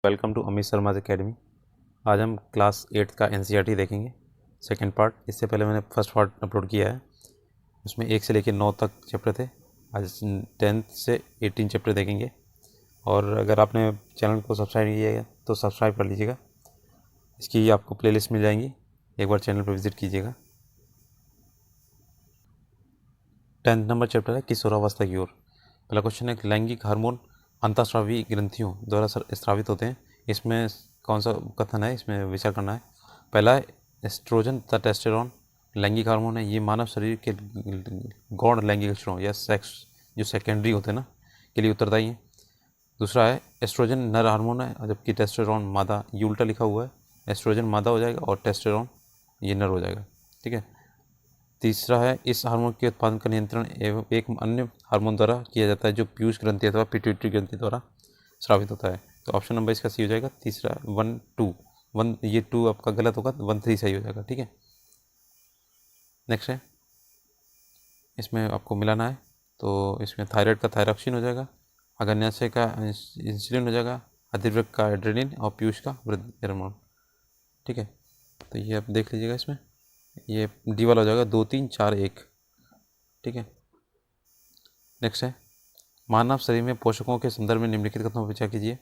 Welcome to Amit Sharma academy. आज हम class 8 का एनसीईआरटी देखेंगे, सेकंड पार्ट। इससे पहले मैंने फर्स्ट पार्ट अपलोड किया है, उसमें 1 से लेकर 9 तक चैप्टर थे। आज 10 से 18 चैप्टर देखेंगे। और अगर आपने चैनल को सब्सक्राइब नहीं किया है तो सब्सक्राइब कर लीजिएगा। इसकी आपको प्लेलिस्ट मिल जाएंगी, एक बार चैनल पर विजिट कीजिएगा। 10 नंबर चैप्टर है किशोरावस्था की ओर। पहला क्वेश्चन है, लैंगिक हार्मोन अंतःस्रावी ग्रंथियों द्वारा स्रावित होते हैं। इसमें कौन सा कथन है, इसमें विचार करना है। पहला है एस्ट्रोजन तथा टेस्टेरोन लैंगिक हार्मोन है। ये मानव शरीर के गौण लैंगिक लक्षणों या सेक्स जो सेकेंडरी होते हैं ना के लिए उत्तरदायी है। दूसरा है एस्ट्रोजन नर हार्मोन है, जबकि टेस्टेरोन मादा। ये उल्टा लिखा हुआ है, एस्ट्रोजन मादा हो जाएगा और टेस्टेरोन ये नर हो जाएगा। ठीक है। तीसरा है, इस हार्मोन के उत्पादन का नियंत्रण एवं एक अन्य हार्मोन द्वारा किया जाता है जो पीयूष ग्रंथि अथवा पिट्यूटरी ग्रंथि द्वारा स्रावित होता है। तो ऑप्शन नंबर इसका सी हो जाएगा। तीसरा 1 2 1, ये 2 आपका गलत होगा, 1 3 सही हो जाएगा। ठीक है। नेक्स्ट है, इसमें आपको मिलाना है, तो इसमें थायराइड का थायरॉक्सिन हो जाएगा, अग्न्याशय का इंसुलिन हो जाएगा, अधिवृक्क का एड्रेलिन और पीयूष का वृद्धि हार्मोन। ठीक है, तो ये आप देख लीजिएगा। इसमें ये डी वाला हो जाएगा 2 3 4 1। ठीक है। नेक्स्ट है, मानव शरीर में पोषकों के संदर्भ में निम्नलिखित कथनों पर विचार कीजिए।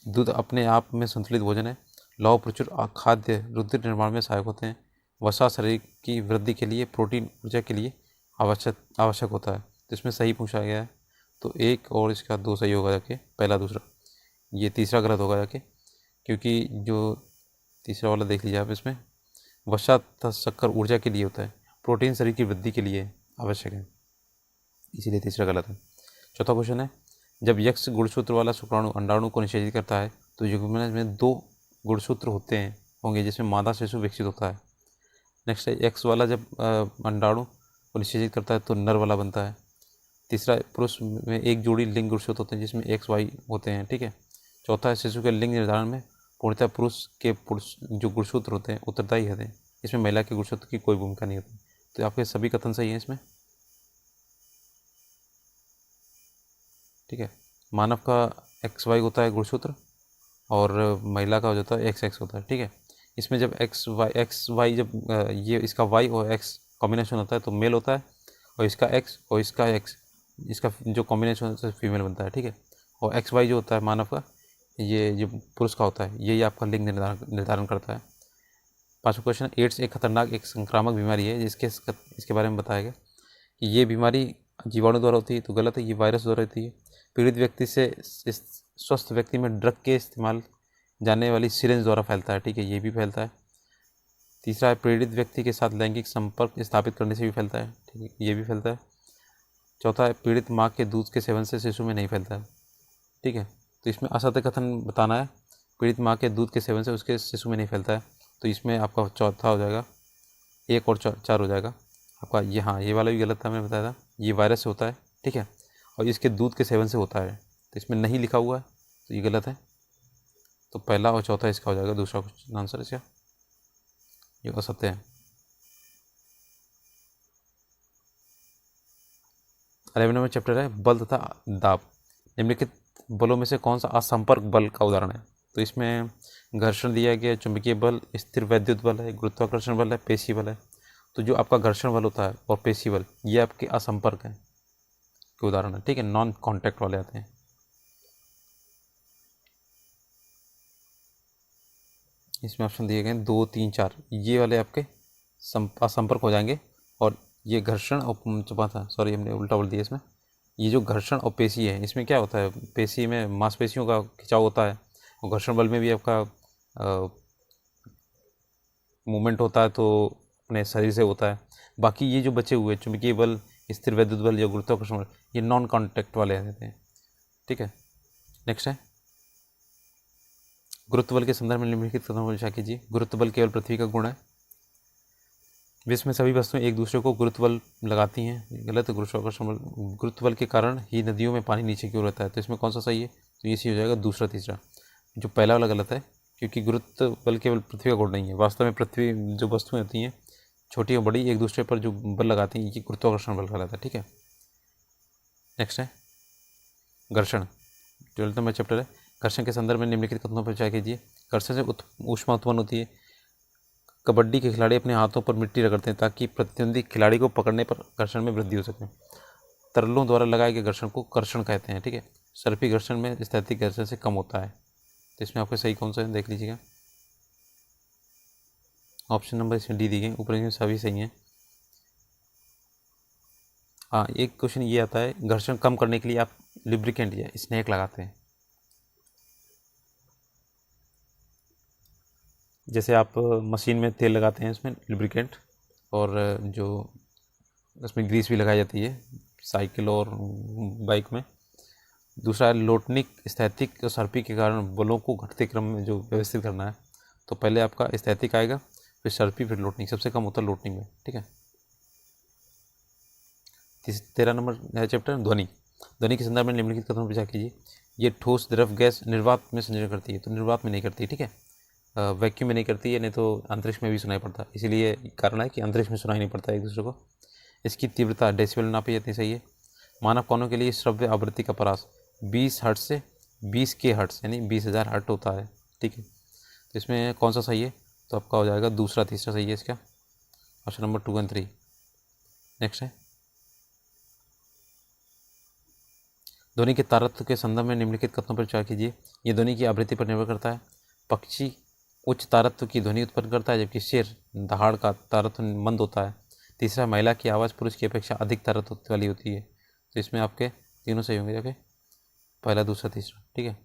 दूध अपने आप में संतुलित भोजन है। लौह प्रचुर खाद्य रुधिर निर्माण में सहायक होते हैं। वसा शरीर की वृद्धि के लिए, प्रोटीन ऊर्जा के लिए आवश्यक होता है। तो इसमें सही पूछा गया है, तो 1 और इसका 2 सही होगा जाके, पहला दूसरा। ये तीसरा गलत होगा जाके, क्योंकि जो तीसरा वाला देख लीजिए आप, इसमें वसा तथा शक्कर ऊर्जा के लिए होता है, प्रोटीन शरीर की वृद्धि के लिए आवश्यक है, इसीलिए तीसरा गलत है। चौथा क्वेश्चन है, जब यक्ष गुणसूत्र वाला शुक्राणु अंडाणु को निषेचित करता है तो युग्मनज में 2 गुणसूत्र होंगे जिसमें मादा शिशु विकसित होता है। नेक्स्ट है, एक्स वाला जब अंडाणु को निषेचित करता है तो नर वाला बनता है। तीसरा, पुरुष में एक जोड़ी लिंग गुणसूत्र होते हैं जिसमें एक्स वाई होते हैं। ठीक है। चौथा है, शिशु के लिंग निर्धारण में पूर्णतः पुरुष जो गुणसूत्र होते हैं उत्तरदायी होते हैं, इसमें महिला के गुणसूत्र की कोई भूमिका नहीं होती। तो आपके सभी कथन सही हैं इसमें। ठीक है। मानव का एक्स वाई होता है गुणसूत्र और महिला का हो जाता है एक्स एक्स होता है। ठीक है। इसमें जब एक्स वाई जब ये इसका वाई और एक्स कॉम्बिनेशन होता है तो मेल होता है, और इसका एक्स और इसका एक्स, इसका जो कॉम्बिनेशन होता है फीमेल बनता है। ठीक है। और एक्स वाई जो होता है मानव का, ये जो पुरुष का होता है, यही आपका लिंग निर्धारण करता है। पाँचवा क्वेश्चन, एड्स एक खतरनाक एक संक्रामक बीमारी है इसके बारे में बताया गया कि ये बीमारी जीवाणु द्वारा होती है, तो गलत है, ये वायरस द्वारा होती है। पीड़ित व्यक्ति से स्वस्थ व्यक्ति में ड्रग के इस्तेमाल जाने वाली सिरिंज द्वारा फैलता है। ठीक है, ये भी फैलता है। तीसरा है, पीड़ित व्यक्ति के साथ लैंगिक संपर्क स्थापित करने से भी फैलता है। ठीक है, ये भी फैलता है। चौथा है, पीड़ित माँ के दूध के सेवन से शिशु में नहीं फैलता है। ठीक है, तो इसमें असत्य कथन बताना है, पीड़ित माँ के दूध के सेवन से उसके शिशु में नहीं फैलता है, तो इसमें आपका चौथा हो जाएगा, 1 और 4 हो जाएगा आपका। ये हाँ, ये वाला भी गलत था, मैंने बताया था, ये वायरस से होता है। ठीक है, और इसके दूध के सेवन से होता है, तो इसमें नहीं लिखा हुआ है, तो ये गलत है। तो पहला और चौथा इसका हो जाएगा दूसरा क्वेश्चन आंसर इसका, ये असत्य है। 11 नंबर चैप्टर है बल तथा दाब। निम्नलिखित बलों में से कौन सा असंपर्क बल का उदाहरण है। तो इसमें घर्षण दिया गया, चुंबकीय बल, स्थिर वैद्युत बल है, गुरुत्वाकर्षण बल है, पेशी बल है। तो जो आपका घर्षण बल होता है और पेशी बल, ये आपके असंपर्क है के उदाहरण है। ठीक है, नॉन कॉन्टैक्ट वाले आते हैं। इसमें ऑप्शन दिए गए 2 3 4, ये वाले आपके असंपर्क हो जाएंगे। और ये घर्षण और चुपा था, सॉरी हमने उल्टा बोल दिया। इसमें ये जो घर्षण और पेशी है, इसमें क्या होता है, पेशी में मांसपेशियों का खिंचाव होता है, और घर्षण बल में भी आपका मूवमेंट होता है, तो अपने शरीर से होता है। बाकी ये जो बचे हुए चुंबकीय बल, स्थिर वैद्युत बल या गुरुत्वाकर्षण बल, ये नॉन कॉन्टैक्ट वाले रहते हैं। ठीक है। नेक्स्ट है, गुरुत्व बल के संदर्भ में निम्नलिखित कथनों पर विचार कीजिए। गुरुत्व बल केवल पृथ्वी का गुण है। विश्व में सभी वस्तुएं एक दूसरे को गुरुत्व बल लगाती हैं, गलत है। गुरुत्वाकर्षण बल, गुरुत्व बल के कारण ही नदियों में पानी नीचे की ओर रहता है, तो इसमें कौन सा सही है, तो ये सही हो जाएगा दूसरा तीसरा। जो पहला वाला गलत है, क्योंकि गुरुत्व बल केवल पृथ्वी का गुण नहीं है। वास्तव में पृथ्वी जो वस्तुएं होती हैं छोटी और बड़ी, एक दूसरे पर जो बल लगाती हैं, ये गुरुत्वाकर्षण बल कहलाता है। ठीक है। नेक्स्ट है घर्षण, 12 नंबर चैप्टर है। घर्षण के संदर्भ में निम्नलिखित कथनों पर विचार कीजिए। घर्षण से ऊष्मा उत्पन्न होती है। कबड्डी के खिलाड़ी अपने हाथों पर मिट्टी रगड़ते हैं ताकि प्रतिद्वंदी खिलाड़ी को पकड़ने पर घर्षण में वृद्धि हो सके। तरलों द्वारा लगाए गए घर्षण को कर्षण कहते हैं। ठीक है, सर्पी घर्षण में स्थैतिक घर्षण से कम होता है। तो इसमें आपको सही कौन सा है देख लीजिएगा। ऑप्शन नंबर इसमें डी दी गई, ऊपर इसमें सभी सही हैं। हाँ, एक क्वेश्चन ये आता है, घर्षण कम करने के लिए आप लिब्रिकेंट या स्नेक लगाते हैं। जैसे आप मशीन में तेल लगाते हैं, इसमें लिब्रिकेंट, और जो उसमें ग्रीस भी लगाई जाती है साइकिल और बाइक में। दूसरा है लोटनिक, स्थैतिक और सर्पी के कारण बलों को घटते क्रम में जो व्यवस्थित करना है। तो पहले आपका स्थैतिक आएगा, फिर सर्पी, फिर लोटनिक। सबसे कम होता है लोटनिक में। ठीक है, 13 नंबर है चैप्टर ध्वनि। ध्वनि के संदर्भ में निम्नलिखित कथनों पर विचार कीजिए। ये ठोस, द्रव, गैस, निर्वात में संचरण करती है। तो निर्वात में नहीं करती। ठीक है, वैक्यूम में नहीं करती है, नहीं तो अंतरिक्ष में भी सुनाई पड़ता। इसीलिए कारण है कि अंतरिक्ष में सुनाई नहीं पड़ता एक दूसरे को। इसकी तीव्रता डेसिबल नापी जाती है। सही है। मानव कानों के लिए श्रव्य आवृत्ति का परास 20 हर्ट्ज से 20 के हर्ट्ज यानी 20,000 हर्ट्ज होता है। ठीक है, तो इसमें कौन सा सही है? तो आपका हो जाएगा दूसरा, तीसरा सही है इसका, ऑप्शन नंबर 2 और 3। नेक्स्ट है, ध्वनि के तारत्व के संदर्भ में निम्नलिखित कथनों पर विचार कीजिए। ये ध्वनि की आवृत्ति पर निर्भर करता है। पक्षी उच्च तारत्व की ध्वनि उत्पन्न करता है, जबकि शेर दहाड़ का तारत्व मंद होता है। तीसरा, महिला की आवाज़ पुरुष की अपेक्षा अधिक तारत्व वाली होती है। तो इसमें आपके तीनों सही होंगे, ओके, पहला, दूसरा, तीसरा। ठीक है,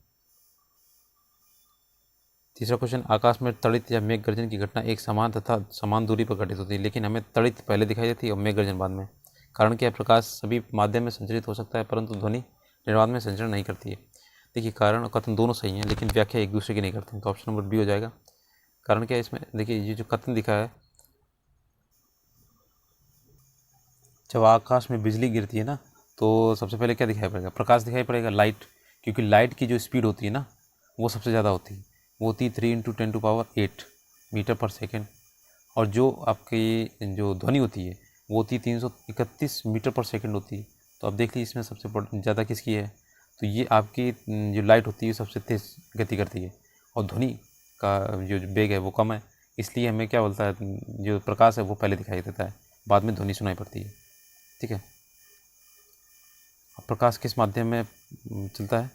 तीसरा क्वेश्चन, आकाश में तड़ित या मेघ गर्जन की घटना एक समान तथा समान दूरी पर घटित होती है, लेकिन हमें तड़ित पहले दिखाई देती है और मेघ गर्जन बाद में। कारण क्या है? प्रकाश सभी माध्यम में संचरित हो सकता है, परंतु ध्वनि निर्वात में संचरण नहीं करती है। देखिए, कारण और कथन दोनों सही हैं, लेकिन व्याख्या एक दूसरे की नहीं करते हैं। तो ऑप्शन नंबर बी हो जाएगा। कारण क्या है इसमें? देखिए, ये जो कथन दिखा है, जब आकाश में बिजली गिरती है ना, तो सबसे पहले क्या दिखाई पड़ेगा? प्रकाश दिखाई पड़ेगा, लाइट। क्योंकि लाइट की जो स्पीड होती है ना, वो सबसे ज़्यादा होती है। वो होती है 3 × 10⁸ मीटर पर सेकेंड। और जो आपकी जो ध्वनि होती है वो होती है 331 मीटर पर सेकेंड होती है। तो आप देख लीजिए इसमें सबसे ज़्यादा किसकी है? तो ये आपकी जो लाइट होती है सबसे तेज़ गति करती है, और ध्वनि का जो वेग है वो कम है। इसलिए हमें क्या बोलता है, जो प्रकाश है वो पहले दिखाई देता है, बाद में ध्वनि सुनाई पड़ती है। ठीक है, अब प्रकाश किस माध्यम में चलता है?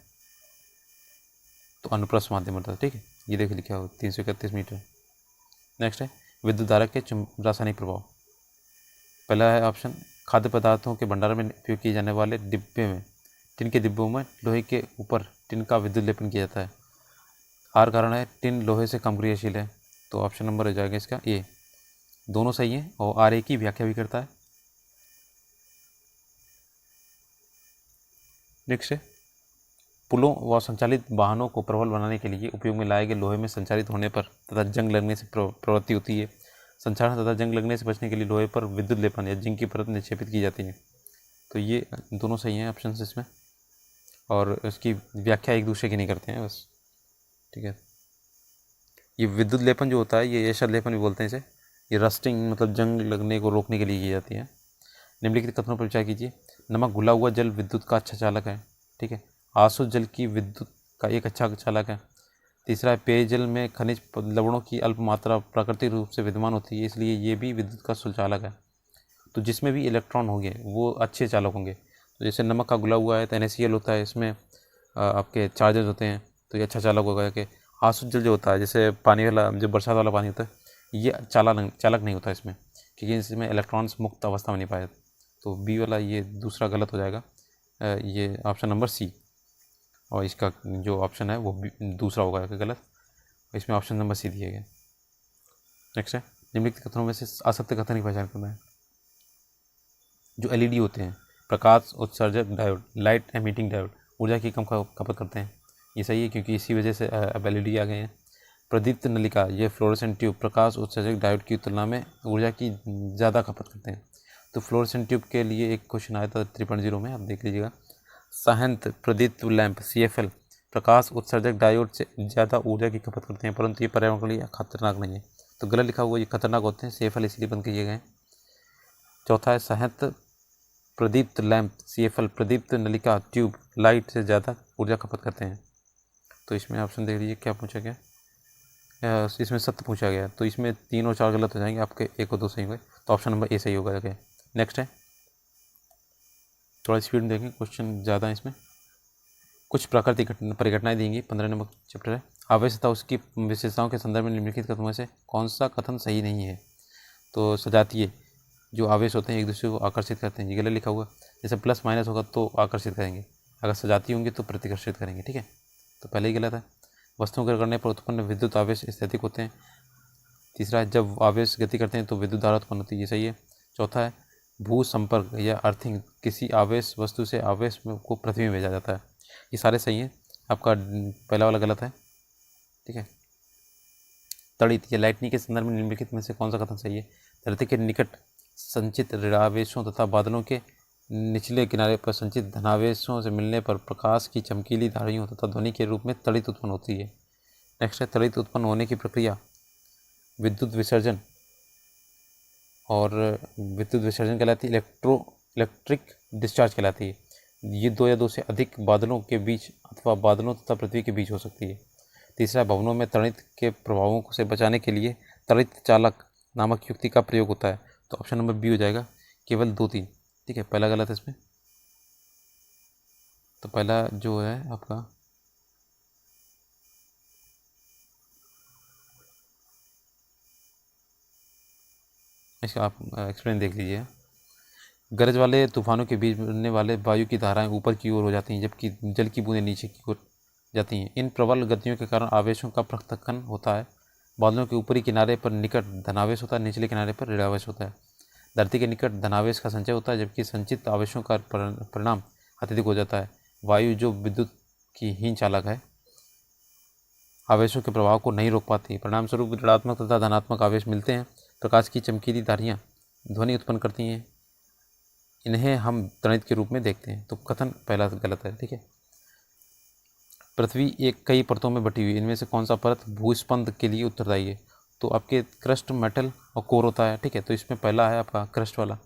तो अनुप्रस्थ माध्यम होता है। ठीक है, ये देखिए लिखा हो 331 मीटर। नेक्स्ट है, विद्युत धारा के रासायनिक प्रभाव। पहला है ऑप्शन, खाद्य पदार्थों के भंडारण में उपयोग किए जाने वाले डिब्बे में, टिन के डिब्बों में लोहे के ऊपर टिन का विद्युत लेपन किया जाता है। आर कारण है, टिन लोहे से कम क्रियाशील है। तो ऑप्शन नंबर हो जाएगा इसका ए। दोनों सही हैं, और आर ए की व्याख्या भी करता है। नेक्स्ट है, पुलों व संचालित वाहनों को प्रबल बनाने के लिए उपयोग में लाए गए लोहे में संचालित होने पर तथा जंग लगने से प्रवृत्ति होती है। संचालन तथा जंग लगने से बचने के लिए लोहे पर विद्युत लेपन या जिंक की परत निक्षेपित की जाती है। तो ये दोनों सही हैं ऑप्शन इसमें, और इसकी व्याख्या एक दूसरे की नहीं करते हैं बस। ठीक है, ये विद्युत लेपन जो होता है, ये ऐसा लेपन भी बोलते हैं इसे। ये रस्टिंग मतलब जंग लगने को रोकने के लिए की जाती है। निम्नलिखित कथनों पर विचार कीजिए। नमक घुला हुआ जल विद्युत का अच्छा चालक है। ठीक है, आसुत जल की विद्युत का एक अच्छा चालक है। तीसरा है, पेयजल में खनिज लवणों की अल्प मात्रा प्राकृतिक रूप से विद्यमान होती है, इसलिए ये भी विद्युत का सुचालक है। तो जिसमें भी इलेक्ट्रॉन होंगे वो अच्छे चालक होंगे। तो जैसे नमक का घुला हुआ है तो NaCl होता है, इसमें आपके चार्जेस होते हैं, तो ये अच्छा चालक होगा। कि आसुत जल जो होता है, जैसे पानी वाला, जो बरसात वाला पानी होता है, ये चालक नहीं होता इसमें, क्योंकि इसमें इलेक्ट्रॉन्स मुक्त अवस्था में नहीं पाए। तो बी वाला ये दूसरा गलत हो जाएगा, ये ऑप्शन नंबर सी। और इसका जो ऑप्शन है वो दूसरा होगा गलत। इसमें ऑप्शन नंबर सी दिया गया। नेक्स्ट है, निम्नलिखित कथनों में से असत्य कथन की पहचान करना है। जो LED होते हैं, प्रकाश उत्सर्जक डायोड, लाइट एमिटिंग डायोड, ऊर्जा की कम खपत करते हैं। ये सही है, क्योंकि इसी वजह से अब LED आ गए हैं। प्रदीप्त नलिका, ये फ्लोरेसेंट ट्यूब, प्रकाश उत्सर्जक डायोड की तुलना में ऊर्जा की ज़्यादा खपत करते हैं। तो फ्लोरेसेंट ट्यूब के लिए एक क्वेश्चन आया था 3.0 में, आप देख लीजिएगा। सहायंत्र प्रदीप्त लैंप CFL, प्रकाश उत्सर्जक डायोड से ज़्यादा ऊर्जा की खपत करते हैं, परंतु ये पर्यावरण के लिए खतरनाक नहीं है। तो गलत लिखा हुआ, ये खतरनाक होते हैं, CFL इसलिए बंद किए गए। चौथा है, सहायंत्र प्रदीप्त लैंप CFL प्रदीप्त नलिका ट्यूब लाइट से ज़्यादा ऊर्जा खपत करते हैं। तो इसमें ऑप्शन देख लीजिए क्या पूछा गया, इसमें सत्य पूछा गया, तो इसमें 3 और 4 गलत हो जाएंगे, आपके 1 और 2 सही होंगे, तो ऑप्शन नंबर ए सही होगा। ओके, नेक्स्ट है, थोड़ा स्पीड में देखें, क्वेश्चन ज़्यादा है इसमें। कुछ प्राकृतिक परिघटनाएं देंगी, 15 नंबर चैप्टर है। आवेश तथा उसकी विशेषताओं के संदर्भ में निम्नलिखित कथनों में से कौन सा कथन सही नहीं है। तो सजातीय जो आवेश होते हैं एक दूसरे को आकर्षित करते हैं, ये गलत लिखा हुआ। जैसे प्लस माइनस होगा तो आकर्षित करेंगे, अगर सजातीय होंगे तो प्रतिकर्षित करेंगे, ठीक है, तो पहले ही गलत है। वस्तुओं के रगड़ने पर उत्पन्न विद्युत आवेश स्थैतिक होते हैं। तीसरा है, जब आवेश गति करते हैं तो विद्युत धारा उत्पन्न होती है, ये सही है। चौथा है, भू संपर्क या अर्थिंग, किसी आवेश वस्तु से आवेश को पृथ्वी में भेजा जाता है, ये सारे सही हैं। आपका पहला वाला गलत है, ठीक है। तड़ित या लाइटनिंग के संदर्भ में निम्नलिखित में से कौन सा कथन सही है। धरती के निकट संचित ऋणावेशों तथा बादलों के निचले किनारे पर संचित धनावेशों से मिलने पर प्रकाश की चमकीली धारियों तथा ध्वनि के रूप में तड़ित उत्पन्न होती है। नेक्स्ट है, तड़ित उत्पन्न होने की प्रक्रिया विद्युत विसर्जन और विद्युत विसर्जन कहलाती है, इलेक्ट्रिक डिस्चार्ज कहलाती है। ये 2 या 2 से अधिक बादलों के बीच अथवा बादलों तथा पृथ्वी के बीच हो सकती है। तीसरा, भवनों में तड़ित के प्रभावों से बचाने के लिए तड़ित चालक नामक युक्ति का प्रयोग होता है, तो ऑप्शन नंबर बी हो जाएगा, केवल 2-3, ठीक है। पहला गलत है इसमें, तो पहला जो है आपका इसका आप एक्सप्लेन देख लीजिए। गरज वाले तूफानों के बीच बनने वाले वायु की धाराएं ऊपर की ओर हो जाती हैं, जबकि जल की बूंदें नीचे की ओर जाती हैं। इन प्रबल गतियों के कारण आवेशों का पृथक्करण होता है। बादलों के ऊपरी किनारे पर निकट धनावेश होता है, निचले किनारे पर ऋणावेश होता है। धरती के निकट धनावेश का संचय होता है, जबकि संचित आवेशों का परिणाम अत्यधिक हो जाता है। वायु जो विद्युत की हीन चालक है, आवेशों के प्रभाव को नहीं रोक पाती, परिणाम स्वरूप ऋणात्मक तथा धनात्मक आवेश मिलते हैं। प्रकाश की चमकीली धारियाँ ध्वनि उत्पन्न करती हैं, इन्हें हम तड़ित के रूप में देखते हैं, तो कथन पहला गलत है, ठीक है। पृथ्वी एक कई परतों में बटी हुई, इनमें से कौन सा परत भूस्पंद के लिए उत्तरदायी है। तो आपके क्रस्ट, मेटल और कोर होता है, ठीक है, तो इसमें पहला है आपका क्रस्ट वाला,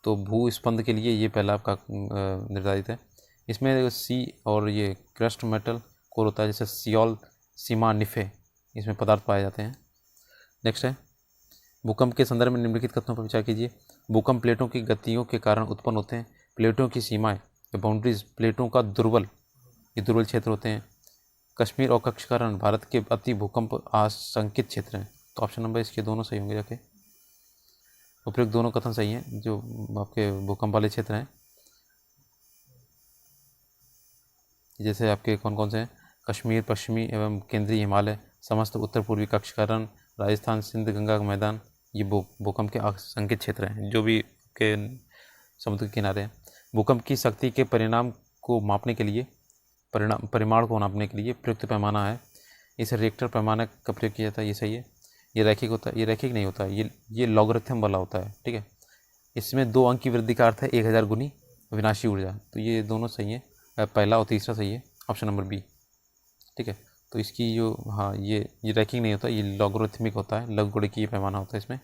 तो भूस्पंद के लिए ये पहला आपका निर्धारित है। इसमें सी और ये क्रस्ट, मेटल, कोर होता है, जैसे सियोल, सीमा, निफे, इसमें पदार्थ पाए जाते हैं। नेक्स्ट है, भूकंप के संदर्भ में निम्नलिखित कथनों पर विचार कीजिए। भूकंप प्लेटों की गतियों के कारण उत्पन्न होते हैं। प्लेटों की सीमाएं या बाउंड्रीज प्लेटों का दुर्बल क्षेत्र होते हैं। कश्मीर और कक्षकरण भारत के अति भूकंप आशंकित क्षेत्र हैं, तो ऑप्शन नंबर इसके दोनों सही होंगे जाके। उपयुक्त दोनों कथन सही हैं जो आपके भूकंप वाले क्षेत्र हैं। जैसे आपके कौन कौन से हैं, कश्मीर, पश्चिमी एवं केंद्रीय हिमालय, समस्त उत्तर पूर्वी कक्षकरण, राजस्थान, सिंध, गंगा का मैदान, ये भूकंप के आशंकित क्षेत्र हैं, जो भी के समुद्र के किनारे हैं। भूकंप की शक्ति के परिणाम को मापने के लिए परिमाण को नापने के लिए प्रयुक्त पैमाना है, इस रिएक्टर पैमाना का प्रयोग किया जाता है, ये सही है। ये रैखिक होता है, ये रैखिक नहीं होता है, ये लॉगरिथम वाला होता है, ठीक है। इसमें 2 अंक की वृद्धि का अर्थ है 1000 गुनी विनाशी ऊर्जा, तो ये दोनों सही है, पहला और तीसरा सही है, ऑप्शन नंबर बी, ठीक है। तो इसकी जो हाँ ये रैखिक नहीं होता, ये लॉगरिथमिक होता है, लघुगणकीय पैमाना होता है, इसमें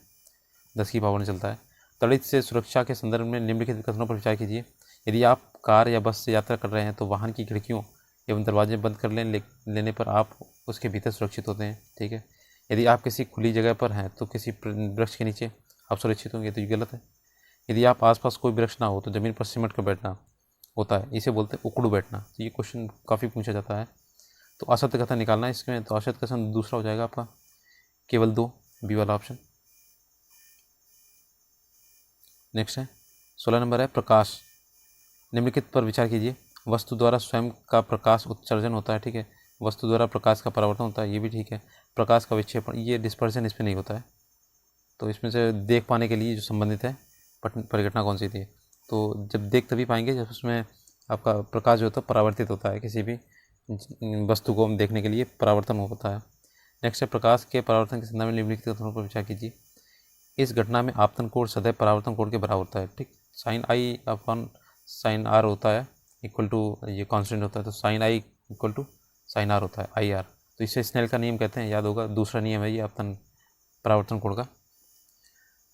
10 की पावर में चलता है। तड़ित से सुरक्षा के संदर्भ में निम्नलिखित कथनों पर विचार कीजिए। यदि आप कार या बस से यात्रा कर रहे हैं तो वाहन की खिड़कियों एवं दरवाजे बंद कर लेने पर आप उसके भीतर सुरक्षित होते हैं, ठीक है। यदि आप किसी खुली जगह पर हैं तो किसी वृक्ष के नीचे आप सुरक्षित होंगे, तो ये गलत है। यदि आप आसपास कोई वृक्ष ना हो तो ज़मीन पर सिमट कर बैठना होता है, इसे बोलते हैं उकड़ू बैठना, तो ये क्वेश्चन काफ़ी पूछा जाता है। तो असत्य कथन निकालना है इसमें, तो असत्य कथन दूसरा हो जाएगा आपका केवल 2, बी वाला ऑप्शन। नेक्स्ट है 16 नंबर है, प्रकाश। निम्नलिखित पर विचार कीजिए। वस्तु द्वारा स्वयं का प्रकाश उत्सर्जन होता है, ठीक है। वस्तु द्वारा प्रकाश का परावर्तन होता है, ये भी ठीक है। प्रकाश का विक्षेपण, ये डिस्पर्जन इसमें नहीं होता है। तो इसमें से देख पाने के लिए जो संबंधित है परिघटना कौन सी थी, तो जब देख तभी पाएंगे जब उसमें आपका प्रकाश जो होता है परावर्तित होता है, किसी भी वस्तु को हम देखने के लिए परावर्तन होता है। नेक्स्ट है, प्रकाश के परावर्तन के संदर्भ में निम्नलिखित कथनों पर विचार कीजिए। इस घटना में आपतन कोण सदैव परावर्तन कोण के बराबर होता है, ठीक। Sine I upon sine R होता है इक्वल टू, ये कांस्टेंट होता है, तो sine I equal to sine R होता है, आई आर। तो इसे स्नेल का नियम कहते हैं, याद होगा, दूसरा नियम है ये आपतन परावर्तन कोण का।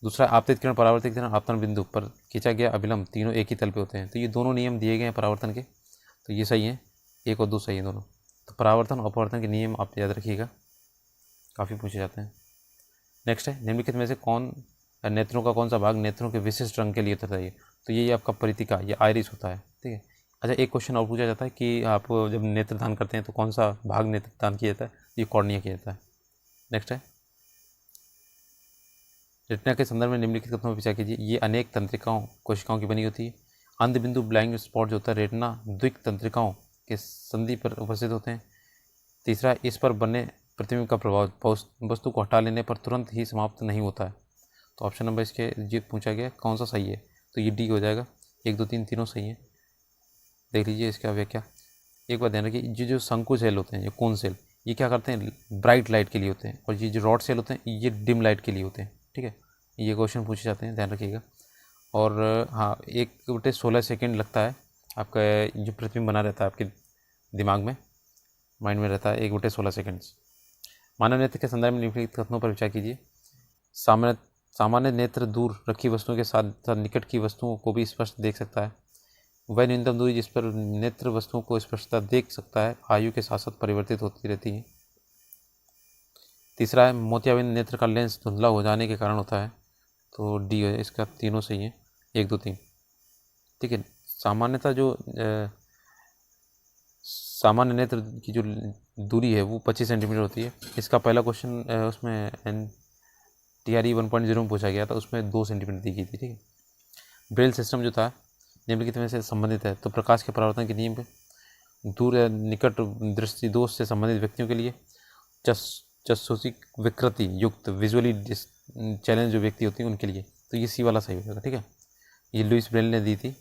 दूसरा, आपतित किरण, परावर्तित किरण, आपतन बिंदु पर खींचा गया अभिलंब, तीनों एक ही तल पे होते हैं, तो ये दोनों नियम दिए गए हैं परावर्तन के, तो ये सही है, 1 और 2 सही है दोनों। तो परावर्तन और अपवर्तन के नियम आप याद रखिएगा, काफ़ी पूछे जाते हैं। नेक्स्ट है, निम्नलिखित में से कौन नेत्रों का कौन सा भाग नेत्रों के विशिष्ट रंग के लिए होता है? तो ये आपका परितिका, ये आइरिस होता है, ठीक है। अच्छा, एक क्वेश्चन और पूछा जाता है कि आप जब नेत्रदान करते हैं तो कौन सा भाग नेत्रदान किया जाता है? ये कॉर्निया किया जाता है। नेक्स्ट है, रेटिना के संदर्भ में निम्नलिखित कथनों पर विचार कीजिए। ये अनेक तंत्रिकाओं कोशिकाओं की बनी होती है। अंधबिंदु ब्लाइंड स्पॉट जो होता है रेटिना द्विक तंत्रिकाओं के संधि पर उपस्थित होते हैं। तीसरा, इस पर बने प्रतिबिंब का प्रभाव वस्तु को हटा लेने पर तुरंत ही समाप्त नहीं होता है। तो ऑप्शन नंबर इसके ये पूछा गया कौन सा सही है, तो ये डी हो जाएगा। 1 2 3 तीनों सही है। देख लीजिए इसका व्याख्या। एक बात ध्यान रखिए, जो शंकु सेल होते हैं, ये कोन सेल, ये क्या करते हैं? ब्राइट लाइट के लिए होते हैं, और ये जो रॉड सेल होते हैं ये डिम लाइट के लिए होते हैं, ठीक है। ये क्वेश्चन पूछे जाते हैं, ध्यान रखिएगा। और हाँ, 1/16 सेकेंड लगता है आपका जो प्रतिबिंब बना रहता है आपके दिमाग में, माइंड में रहता है 1/16 सेकेंड्स। मानव नेत्र के संदर्भ में निम्नलिखित कथनों पर विचार कीजिए। सामान्य नेत्र दूर रखी वस्तुओं के साथ साथ निकट की वस्तुओं को भी स्पष्ट देख सकता है। वह न्यूनतम दूरी जिस पर नेत्र वस्तुओं को स्पष्टता देख सकता है आयु के साथ साथ परिवर्तित होती रहती है। तीसरा है, मोतियाबिंद नेत्र का लेंस धुंधला हो जाने के कारण होता है। तो डी है इसका, तीनों सही है, 1 2 3, ठीक है। सामान्यतः जो सामान्य नेत्र की जो दूरी है वो 25 सेंटीमीटर होती है। इसका पहला क्वेश्चन उसमें TRE 1.0 में पूछा गया था, उसमें 2 सेंटीमीटर दी गई थी, ठीक है। ब्रेल सिस्टम जो था निम्नलिखित में से संबंधित है। तो प्रकाश के परावर्तन के नियम पे, दूर या निकट दृष्टि दोष से संबंधित व्यक्तियों के लिए, चक्षुषी विकृति युक्त विजुअली चैलेंज जो व्यक्ति होती है उनके लिए, तो ये सी वाला सही होगा, ठीक है। ये लुइस ब्रेल ने दी थी।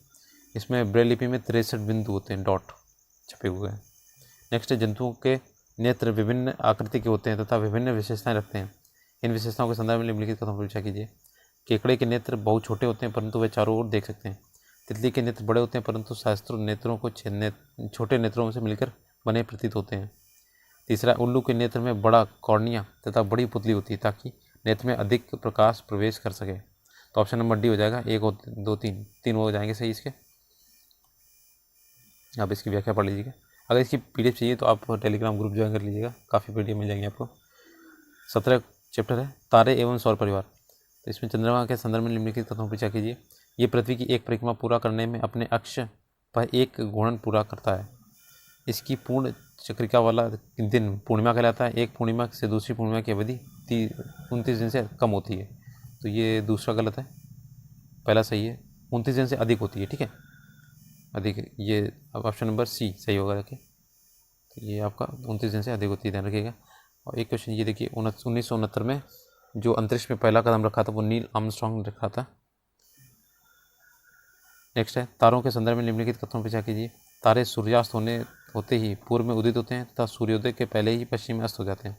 इसमें ब्रेल लिपि में 63 बिंदु होते हैं, डॉट छपे हुए हैं। नेक्स्ट है, जंतुओं के नेत्र विभिन्न आकृति के होते हैं तथा विभिन्न विशेषताएं रखते हैं। इन विशेषताओं के संदर्भ में निम्नलिखित कथनों पर विचार कीजिए। केकड़े के नेत्र बहुत छोटे होते हैं परंतु वे चारों ओर देख सकते हैं। तितली के नेत्र बड़े होते हैं परंतु सहस्त्रों नेत्रों को छोटे नेत्रों से मिलकर बने प्रतीत होते हैं। तीसरा, उल्लू के नेत्र में बड़ा कॉर्निया तथा बड़ी पुतली होती है ताकि नेत्र में अधिक प्रकाश प्रवेश कर सके। तो ऑप्शन नंबर डी हो जाएगा। 1 और 2 तीन हो जाएंगे सही इसके। आप इसकी व्याख्या पढ़ लीजिएगा। अगर इसकी PDF चाहिए तो आप टेलीग्राम ग्रुप ज्वाइन कर लीजिएगा, काफ़ी PDF मिल जाएंगे आपको। 17 चैप्टर है, तारे एवं सौर परिवार। तो इसमें चंद्रमा के संदर्भ में निम्नलिखित कथनों पर विचार कीजिए। ये पृथ्वी की एक परिक्रमा पूरा करने में अपने अक्ष पर एक घूर्णन पूरा करता है। इसकी पूर्ण चक्रिका वाला दिन पूर्णिमा कहलाता है। एक पूर्णिमा से दूसरी पूर्णिमा की अवधि 29 दिन से कम होती है। तो ये दूसरा गलत है, पहला सही है। 29 दिन से अधिक होती है, ठीक है, अधिक। ये अब ऑप्शन नंबर सी सही होगा, देखिए। तो ये आपका 29 दिन से अधिक होती है, ध्यान रखिएगा। और एक क्वेश्चन ये देखिए, 1969 में जो अंतरिक्ष में पहला कदम रखा था वो नील आर्मस्ट्रांग ने रखा था। नेक्स्ट है, तारों के संदर्भ में निम्नलिखित कथनों पर विचार कीजिए। तारे सूर्यास्त होते ही पूर्व में उदित होते हैं तथा सूर्योदय के पहले ही पश्चिम में अस्त हो जाते हैं।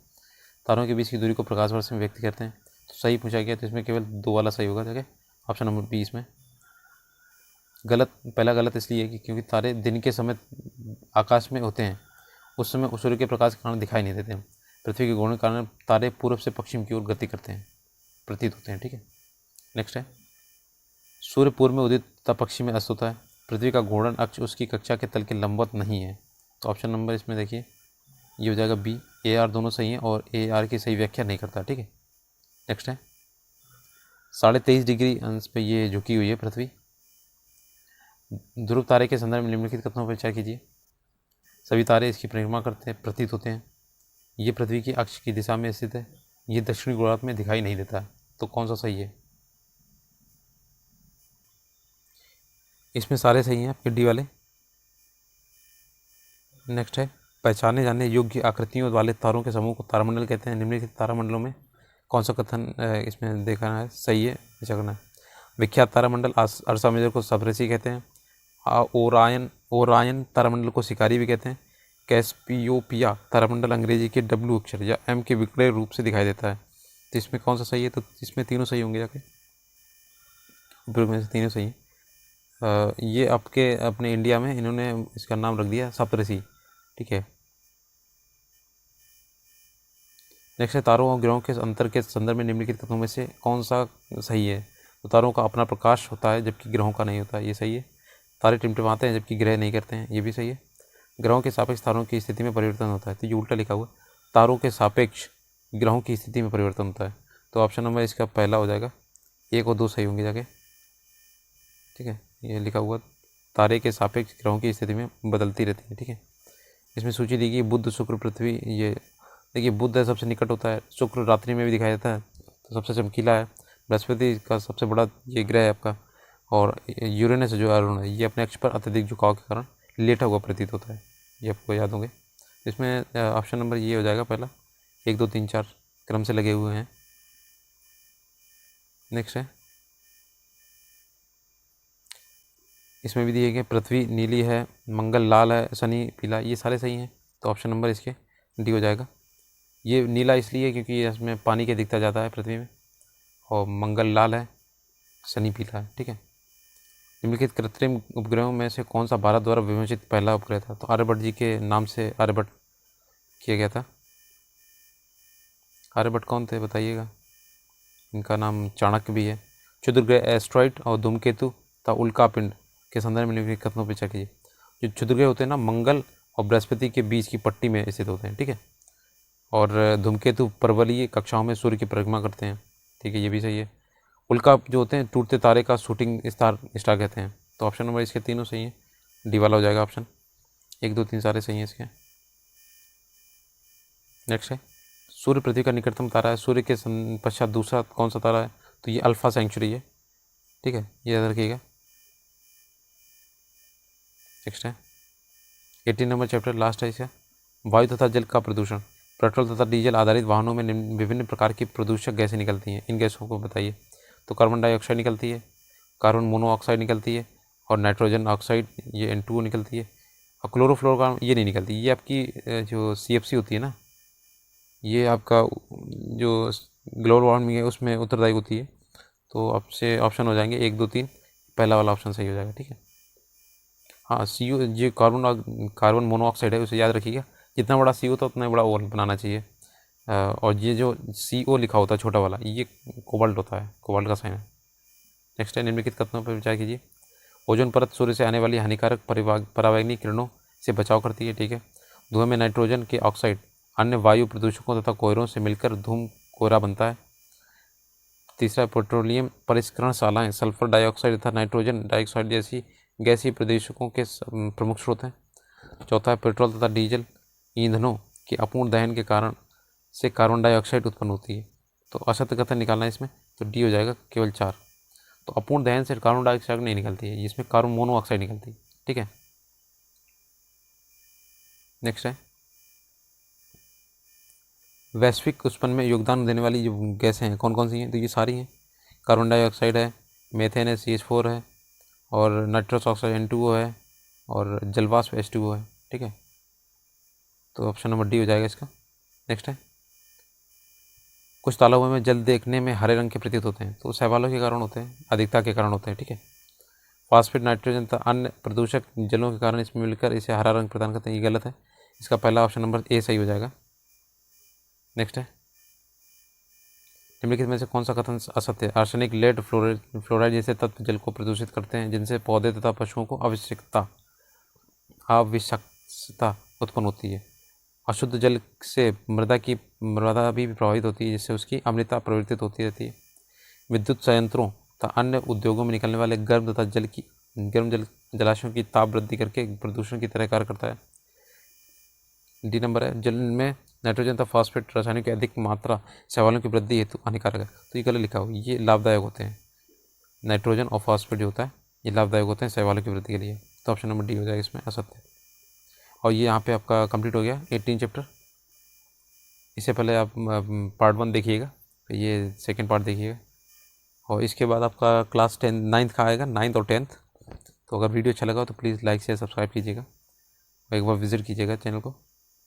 तारों के बीच की दूरी को प्रकाश वर्ष में व्यक्त करते हैं। तो सही पूछा गया, तो इसमें केवल 2 वाला सही होगा, देखिए ऑप्शन नंबर बी। इसमें गलत, पहला गलत इसलिए है कि क्योंकि तारे दिन के समय आकाश में होते हैं, उस समय सूर्य के प्रकाश के कारण दिखाई नहीं देते हैं। पृथ्वी के घूर्णन के कारण तारे पूर्व से पश्चिम की ओर गति करते हैं, प्रतीत होते हैं, ठीक है। नेक्स्ट है, सूर्य पूर्व में उदित तथा पश्चिम में अस्त होता है। पृथ्वी का घूर्णन अक्ष उसकी कक्षा के तल के लंबवत नहीं है। तो ऑप्शन नंबर इसमें देखिए ये हो जाएगा बी। AR दोनों सही हैं और AR की सही व्याख्या नहीं करता, ठीक है। नेक्स्ट है, 23.5 डिग्री अंश पे ये झुकी हुई है पृथ्वी। ध्रुव तारे के संदर्भ में निम्नलिखित कथनों पर विचार कीजिए। सभी तारे इसकी परिक्रमा करते हैं, प्रतीत होते हैं। ये पृथ्वी की अक्ष की दिशा में स्थित है। ये दक्षिणी गोलार्ध में दिखाई नहीं देता है। तो कौन सा सही है? इसमें सारे सही हैं आपके डी वाले। नेक्स्ट है, पहचाने जाने योग्य आकृतियों वाले तारों के समूह को तारामंडल कहते हैं। निम्नलिखित तारामंडलों में कौन सा कथन इसमें देखना है सही है, विचार करना है। विख्यात तारामंडल अर्सा मेजर को सप्तऋषि कहते हैं। ओरायन तारामंडल को शिकारी भी कहते हैं। कैस्पियोपिया तारामंडल अंग्रेजी के W अक्षर या M के विकर्ण रूप से दिखाई देता है। तो इसमें कौन सा सही है? तो इसमें तीनों सही होंगे जाके, उपयोग में से तीनों सही हैं। ये आपके अपने इंडिया में इन्होंने इसका नाम रख दिया सप्तऋषि, ठीक है। नेक्स्ट है, तारों और ग्रहों के अंतर के संदर्भ में निम्नलिखित कथनों में से कौन सा सही है? तो तारों का अपना प्रकाश होता है जबकि ग्रहों का नहीं होता है, ये सही है। तारे टिमटिमाते हैं जबकि ग्रह नहीं करते हैं, ये भी सही है। ग्रहों के सापेक्ष तारों की स्थिति में परिवर्तन होता है। तो ये उल्टा लिखा हुआ, तारों के सापेक्ष ग्रहों की स्थिति में परिवर्तन होता है। तो ऑप्शन नंबर इसका पहला हो जाएगा, 1 और 2 सही होंगे जाके, ठीक है। ये लिखा हुआ तारे के सापेक्ष ग्रहों की स्थिति में बदलती रहती है, ठीक है। इसमें सूची दी गई बुध, शुक्र, पृथ्वी। ये देखिए बुध है सबसे निकट होता है, शुक्र रात्रि में भी दिखाई देता है तो सबसे चमकीला है, बृहस्पति का सबसे बड़ा ये ग्रह है आपका, और यूरेनस जो अरुण है ये अपने अक्ष पर अत्यधिक झुकाव के कारण लेटा हुआ प्रतीत होता है। ये आपको याद होंगे। इसमें ऑप्शन नंबर ये हो जाएगा पहला, 1 2 3 4 क्रम से लगे हुए हैं। नेक्स्ट है, इसमें भी दिए गए पृथ्वी नीली है, मंगल लाल है, शनि पीला, ये सारे सही हैं। तो ऑप्शन नंबर इसके डी हो जाएगा। ये नीला इसलिए क्योंकि इसमें पानी के दिखता जाता है पृथ्वी में, और मंगल लाल है, शनि पीला है, ठीक है। निम्नलिखित कृत्रिम उपग्रहों में से कौन सा भारत द्वारा विमोचित पहला उपग्रह था? तो आर्यभट्ट जी के नाम से आर्यभट्ट किया गया था। आर्यभट्ट कौन थे बताइएगा? इनका नाम चाणक्य भी है। क्षुद्रग्रह एस्ट्रॉइड और धूमकेतु तथा उल्कापिंड के संदर्भ में निम्नलिखित कथनों पर चर्चा कीजिए। जो क्षुद्रग्रह होते हैं ना, मंगल और बृहस्पति के बीच की पट्टी में स्थित होते हैं, ठीक है। और धूमकेतु पर्वलीय कक्षाओं में सूर्य की परिक्रमा करते हैं, ठीक है, ये भी सही है। उल्का जो होते हैं टूटते तारे का शूटिंग स्टार कहते हैं। तो ऑप्शन नंबर इसके तीनों सही है, डी वाला हो जाएगा ऑप्शन। 1 2 3 सारे सही हैं इसके। नेक्स्ट है, सूर्य पृथ्वी का निकटतम तारा है, सूर्य के पश्चात दूसरा कौन सा तारा है? तो ये अल्फा सेंचुरी है, ठीक है, ये याद रखिएगा। नेक्स्ट है 18 नंबर चैप्टर, लास्ट है इसका, वायु तथा जल का प्रदूषण। पेट्रोल तथा डीजल आधारित वाहनों में विभिन्न प्रकार की प्रदूषक गैसें निकलती हैं, इन गैसों को बताइए। तो कार्बन डाइऑक्साइड निकलती है, कार्बन मोनोऑक्साइड निकलती है, और नाइट्रोजन ऑक्साइड ये N2O निकलती है, और क्लोरोफ्लोरोकार्बन ये नहीं निकलती। ये आपकी जो CFC होती है ना, ये आपका जो ग्लोबल वार्मिंग है उसमें उत्तरदायी होती है। तो आपसे ऑप्शन हो जाएंगे 1 2 3, पहला वाला ऑप्शन सही हो जाएगा, ठीक है। हाँ, CO जो कार्बन मोनोऑक्साइड है उसे याद रखिएगा, जितना बड़ा CO होता है उतना बड़ा ओवन बनाना चाहिए। और ये जो CO लिखा होता है छोटा वाला, ये कोबाल्ट होता है, कोबाल्ट का साइन है। नेक्स्ट है, निम्नलिखित कथनों पर विचार कीजिए। ओजोन परत सूर्य से आने वाली हानिकारक परावैंगनी किरणों से बचाव करती है, ठीक है। धुएं में नाइट्रोजन के ऑक्साइड अन्य वायु प्रदूषकों तथा कोयलों से मिलकर धूम कोयला बनता है। तीसरा, पेट्रोलियम परिष्करणशालाएं सल्फर डाइऑक्साइड तथा नाइट्रोजन डाइऑक्साइड जैसी गैसीय प्रदूषकों के प्रमुख स्रोत हैं। चौथा है, पेट्रोल तथा डीजल ईंधनों के अपूर्ण दहन के कारण से कार्बन डाइऑक्साइड उत्पन्न होती है। तो असत्य कथन निकालना है इसमें, तो डी हो जाएगा केवल 4। तो अपूर्ण दहन से कार्बन डाइऑक्साइड नहीं निकलती है, इसमें कार्बन मोनोऑक्साइड निकलती है, ठीक है। नेक्स्ट है, वैश्विक उष्णन में योगदान देने वाली जो गैसें हैं कौन कौन सी हैं? तो ये सारी हैं, कार्बन डाइऑक्साइड है, मेथेन है, CH4 है, और नाइट्रस ऑक्साइड N2O है, और जलवाष्प H2O है, ठीक है। तो ऑप्शन नंबर डी हो जाएगा इसका। नेक्स्ट है, कुछ तालाबों में जल देखने में हरे रंग के प्रतीत होते हैं, तो शैवालों के कारण होते हैं, अधिकता के कारण होते हैं, ठीक है। फास्फेट, नाइट्रोजन तथा अन्य प्रदूषक जलों के कारण इसमें मिलकर इसे हरा रंग प्रदान करते हैं, ये गलत है। इसका पहला ऑप्शन नंबर ए सही हो जाएगा। नेक्स्ट है, निम्नलिखित में से कौन सा कथन असत्य है? आर्सेनिक, लेड, फ्लोराइड जैसे तत्व जल को प्रदूषित करते हैं, जिनसे पौधे तथा पशुओं को आवश्यकता उत्पन्न होती है। अशुद्ध जल से मृदा भी प्रभावित होती है, जिससे उसकी अम्लता प्रवर्तित होती रहती है। विद्युत संयंत्रों तथा अन्य उद्योगों में निकलने वाले गर्म जलाशयों की ताप वृद्धि करके प्रदूषण की तरह कार्य करता है। डी नंबर है, जल में नाइट्रोजन तथा फास्फेट रासायनिक की अधिक मात्रा शैवालों की वृद्धि हेतु हानिकारक है, तो ये गलत लिखा हो, ये लाभदायक होते हैं। नाइट्रोजन और फास्फेट जो होता है ये लाभदायक होते हैं शैवालों की वृद्धि के लिए। तो ऑप्शन नंबर डी हो जाएगा इसमें असत्य। और ये यहाँ पे आपका कंप्लीट हो गया 18 चैप्टर। इससे पहले आप पार्ट 1 देखिएगा, ये सेकेंड पार्ट देखिएगा, और इसके बाद आपका क्लास 9th का आएगा, 9th और 10th। तो अगर वीडियो अच्छा लगा तो प्लीज़ लाइक शेयर सब्सक्राइब कीजिएगा, और एक बार विज़िट कीजिएगा चैनल को।